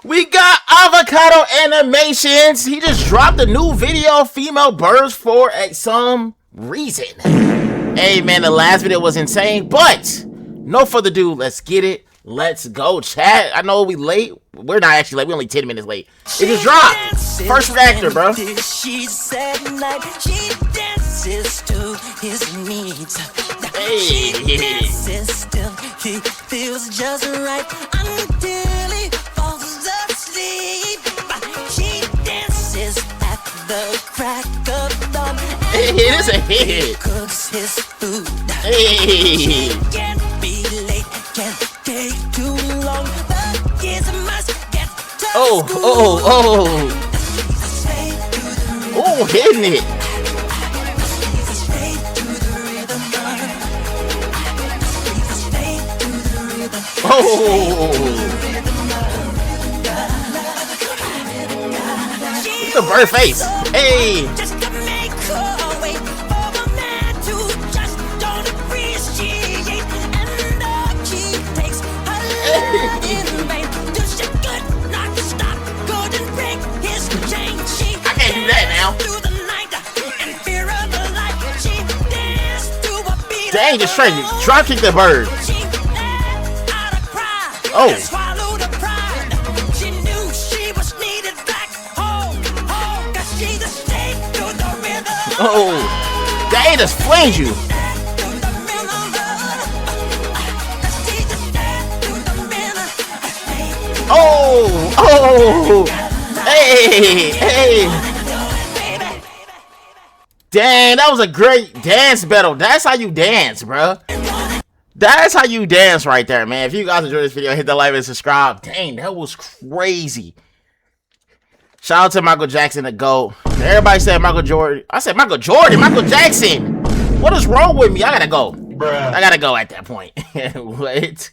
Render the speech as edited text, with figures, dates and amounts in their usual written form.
We got Avocado Animations. He just dropped a new video, female birds for some reason. Hey man, the last video was insane, but no further ado, let's get it. Let's go, chat. I know we late. We're not actually late. We're only 10 minutes late. It just dropped. First reactor, bro. She said night. She dances to his needs. Hey. She dances till he feels just right until he falls asleep. She dances at the crack of dawn. Hey, this a hit. He cooks his food. Hey. She can't be late. Can't take too long. The kids must get to Oh, school. oh, hitting it. Oh, look at the bird face. Hey. Just to make her wait for a man to just don't appreciate, and she takes her love in vain. Do she could not stop, couldn't break his chain. She I can't do that now. through the night in fear of the light. She danced to a beat. Dang, just straight drop kick the bird. She let out a cry. Oh. And swallowed her pride. She knew she was needed back home. 'Cause she just stayed to the rhythm. Oh, dang, just flamed you. Oh, oh, hey, hey. Dang, that was a great dance battle. That's how you dance, bro. That's how you dance right there, man. If you guys enjoyed this video, hit the like and subscribe. Dang, that was crazy. Shout out to Michael Jackson, the GOAT. Everybody said Michael Jordan. I said Michael Jordan, Michael Jackson. What is wrong with me? I gotta go. Bruh. I gotta go at that point. What?